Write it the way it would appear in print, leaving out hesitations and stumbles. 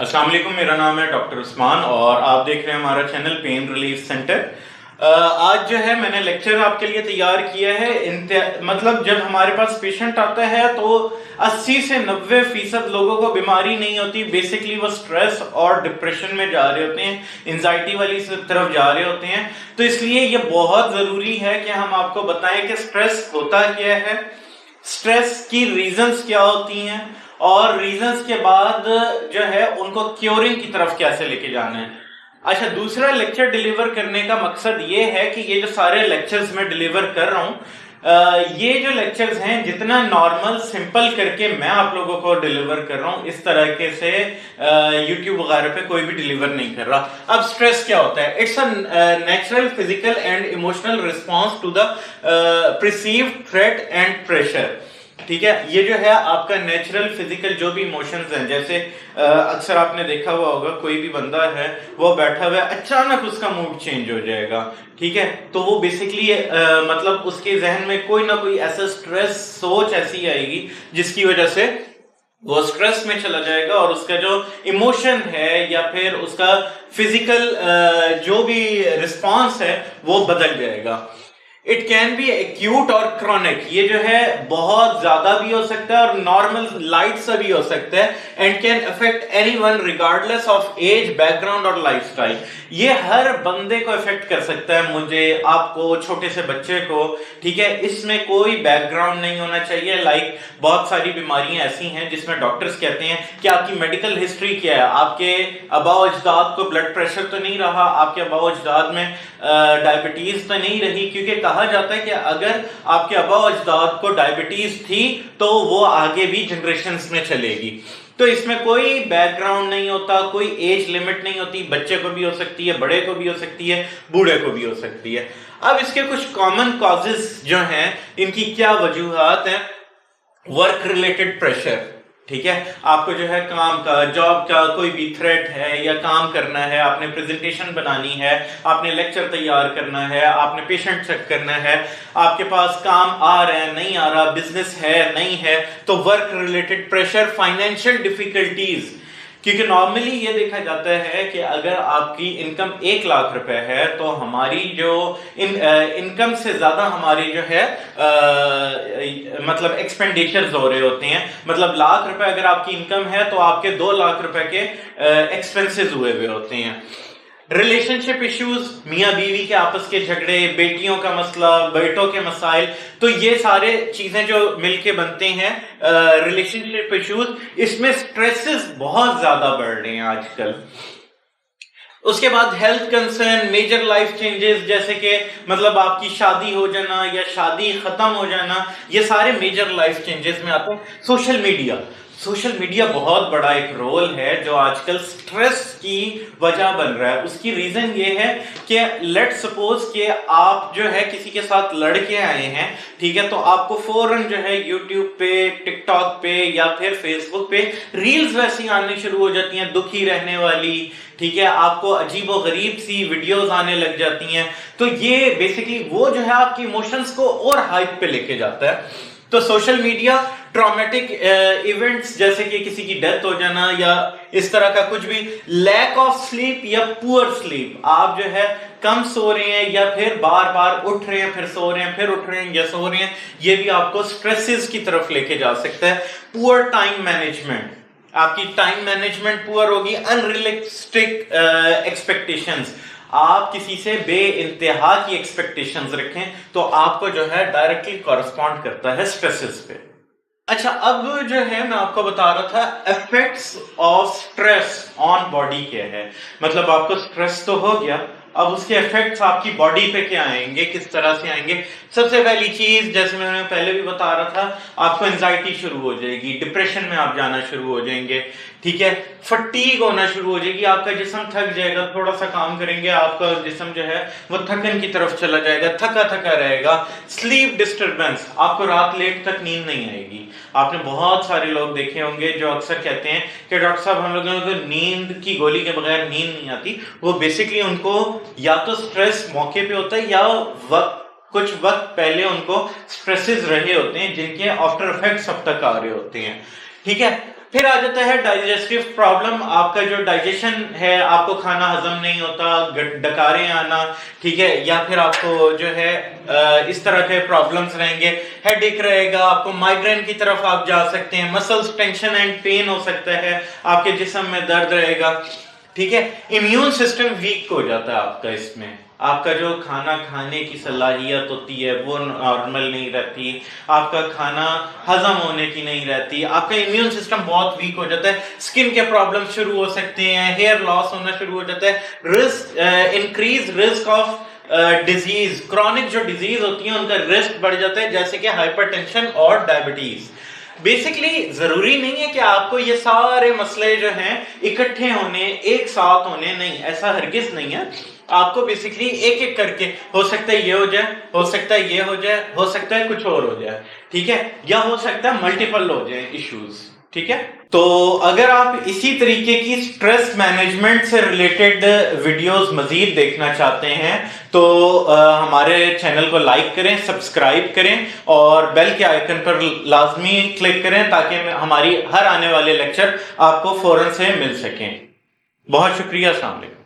अस्सलाम वालेकुम, मेरा नाम है डॉक्टर उस्मान और आप देख रहे हैं हमारा चैनल पेन रिलीफ सेंटर। आज जो है मैंने लेक्चर आपके लिए तैयार किया है। मतलब जब हमारे पास पेशेंट आता है तो 80 से 90% लोगों को बीमारी नहीं होती। बेसिकली वो स्ट्रेस और डिप्रेशन में जा रहे होते हैं, एंजाइटी वाली तरफ जा रहे होते हैं। तो इसलिए ये बहुत ज़रूरी है कि हम आपको बताएं कि स्ट्रेस होता क्या है, स्ट्रेस की रीजंस क्या होती हैं और रीजंस के बाद जो है उनको क्योरिंग की तरफ कैसे लेके जाना है। अच्छा, दूसरा लेक्चर डिलीवर करने का मकसद ये है कि ये जो सारे लेक्चर्स मैं डिलीवर कर रहा हूँ, ये जो लेक्चर्स हैं जितना नॉर्मल सिंपल करके मैं आप लोगों को डिलीवर कर रहा हूँ, इस तरह के से यूट्यूब वगैरह पे कोई भी डिलीवर नहीं कर रहा। अब स्ट्रेस क्या होता है? It's a natural physical and emotional response to the perceived threat and pressure. ठीक है, ये जो है आपका नेचुरल फिजिकल जो भी इमोशंस हैं, जैसे अक्सर आपने देखा हुआ होगा कोई भी बंदा है वो बैठा हुआ है, अचानक उसका मूड चेंज हो जाएगा। ठीक है, तो वो बेसिकली मतलब उसके जहन में कोई ना कोई ऐसा स्ट्रेस सोच ऐसी आएगी जिसकी वजह से वो स्ट्रेस में चला जाएगा और उसका जो इमोशन है या फिर उसका फिजिकल जो भी रिस्पॉन्स है वो बदल जाएगा। इट कैन बी एक्यूट और क्रॉनिक, ये जो है बहुत ज्यादा भी हो सकता है और नॉर्मल लाइट सा भी हो सकता है, and can affect anyone regardless of age, background और लाइफस्टाइल। ये हर बंदे को अफेक्ट कर सकता है, मुझे, आपको, छोटे से बच्चे को। ठीक है, इसमें कोई बैकग्राउंड नहीं होना चाहिए। लाइक बहुत सारी बीमारियां ऐसी हैं जिसमें डॉक्टर्स कहते हैं कि आपकी मेडिकल हिस्ट्री क्या है, आपके आबा अजदाद को ब्लड प्रेशर तो नहीं रहा, आपके आबा अजदाद में डायबिटीज तो नहीं रही, क्योंकि कहा जाता है कि अगर आपके आबा अजदाद को डायबिटीज थी तो वो आगे भी जनरेशंस में चलेगी। तो इसमें कोई बैकग्राउंड नहीं होता, कोई एज लिमिट नहीं होती, बच्चे को भी हो सकती है, बड़े को भी हो सकती है, बूढ़े को भी हो सकती है। अब इसके कुछ कॉमन कॉजेस जो हैं, इनकी क्या वजूहात हैं? Work related pressure. ठीक है, आपको जो है काम का, जॉब का कोई भी थ्रेट है या काम करना है, आपने प्रेजेंटेशन बनानी है, आपने लेक्चर तैयार करना है, आपने पेशेंट चेक करना है, आपके पास काम आ रहा है नहीं आ रहा, बिजनेस है नहीं है, तो work related pressure, financial difficulties. क्योंकि नॉर्मली ये देखा जाता है कि अगर आपकी इनकम 1 लाख रुपए है तो हमारी जो इनकम से ज्यादा हमारी जो है मतलब एक्सपेंडिचर्स हो रहे होते हैं। मतलब लाख रुपए अगर आपकी इनकम है तो आपके 2 लाख रुपए के एक्सपेंसेस हुए हुए होते हैं। रिलेशनशिप इश्यूज, मियां बीवी के आपस के झगड़े, बेटियों का मसला, बेटों के मसाइल, तो ये सारे चीजें जो मिलके बनते हैं रिलेशनशिप इश्यूज, इसमें स्ट्रेसेस बहुत ज्यादा बढ़ रहे हैं आजकल। उसके बाद health concern, major life changes, जैसे कि मतलब आपकी शादी हो जाना या शादी खत्म हो जाना, ये सारे मेजर लाइफ चेंजेस में आते हैं। सोशल मीडिया बहुत बड़ा एक रोल है जो आजकल स्ट्रेस की वजह बन रहा है। उसकी रीजन ये है कि लेट सपोज कि आप जो है किसी के साथ लड़के आए हैं, ठीक है, तो आपको फौरन जो है यूट्यूब पे, टिकटॉक पे या फिर फेसबुक पे रील्स वैसी आनी शुरू हो जाती हैं दुखी रहने वाली। ठीक है, आपको अजीबो गरीब सी वीडियोस आने लग जाती हैं। तो ये बेसिकली वो जो है आपकी इमोशंस को और हाइप पे लेके जाता है। तो सोशल मीडिया, ट्रॉमेटिक इवेंट्स जैसे कि किसी की डेथ हो जाना या इस तरह का कुछ भी, लैक ऑफ स्लीप या पुअर स्लीप, आप जो है कम सो रहे हैं या फिर बार बार उठ रहे हैं फिर सो रहे हैं, फिर उठ रहे हैं या सो रहे हैं, ये भी आपको स्ट्रेसेस की तरफ लेके जा सकता है। पुअर टाइम मैनेजमेंट, आपकी टाइम मैनेजमेंट पुअर होगी। अनरियलिस्टिक एक्सपेक्टेशंस, आप किसी से बे इंतहा की एक्सपेक्टेशंस रखें तो आपको जो है डायरेक्टली कॉरेस्पॉन्ड करता है स्ट्रेसेस पे। अच्छा, अब जो है मैं आपको बता रहा था effects of stress on body क्या है। मतलब आपको स्ट्रेस तो हो गया, अब उसके इफेक्ट्स आपकी बॉडी पे क्या आएंगे, किस तरह से आएंगे। सबसे पहली चीज, जैसे मैंने पहले भी बता रहा था, आपको एंजाइटी शुरू हो जाएगी, डिप्रेशन में आप जाना शुरू हो जाएंगे। ठीक है, फटीग होना शुरू हो जाएगी, आपका जिस्म थक जाएगा, थोड़ा सा काम करेंगे आपका जिस्म जो है वो थकन की तरफ चला जाएगा, थका थका रहेगा। स्लीप डिस्टर्बेंस, आपको रात लेट तक नींद नहीं आएगी। आपने बहुत सारे लोग देखे होंगे जो अक्सर कहते हैं कि डॉक्टर साहब हम लोगों को नींद की गोली के बगैर नींद नहीं आती। वो बेसिकली उनको या तो स्ट्रेस मौके पे होता है या कुछ वक्त पहले उनको स्ट्रेसेस रहे होते हैं जिनके आफ्टर इफेक्ट्स अब तक आ रहे होते हैं। ठीक है, फिर आ जाता है डाइजेस्टिव प्रॉब्लम, आपका जो डाइजेशन है, आपको खाना हजम नहीं होता, डकारें आना, ठीक है, या फिर आपको जो है इस तरह के प्रॉब्लम्स रहेंगे, हेडेक रहेगा, आपको माइग्रेन की तरफ आप जा सकते हैं, मसल्स टेंशन एंड पेन हो सकता है, आपके जिस्म में दर्द रहेगा, ठीक है। इम्यून सिस्टम वीक हो जाता है आपका, इसमें आपका जो खाना खाने की सलाहियत होती है वो नॉर्मल नहीं रहती, आपका खाना हजम होने की नहीं रहती, आपका इम्यून सिस्टम बहुत वीक हो जाता है, स्किन के प्रॉब्लम शुरू हो सकते हैं, हेयर लॉस होना शुरू हो जाता है, increase risk of disease, chronic जो डिजीज होती है उनका रिस्क बढ़ जाता है, जैसे कि हाइपरटेंशन और डायबिटीज। बेसिकली जरूरी नहीं है कि आपको ये सारे मसले जो हैं इकट्ठे होने, एक साथ होने, नहीं, ऐसा हरगिज नहीं है। आपको बेसिकली एक एक करके, हो सकता है ये हो जाए, हो सकता है ये हो जाए, हो सकता है कुछ और हो जाए, ठीक है, या हो सकता है मल्टीपल हो जाए इश्यूज, ठीक है। तो अगर आप इसी तरीके की स्ट्रेस मैनेजमेंट से रिलेटेड वीडियोस मजीद देखना चाहते हैं तो हमारे चैनल को लाइक करें, सब्सक्राइब करें और बेल के आइकन पर लाजमी क्लिक करें ताकि हमारी हर आने वाले लेक्चर आपको फौरन से मिल सकें। बहुत शुक्रिया, अस्सलाम वालेकुम।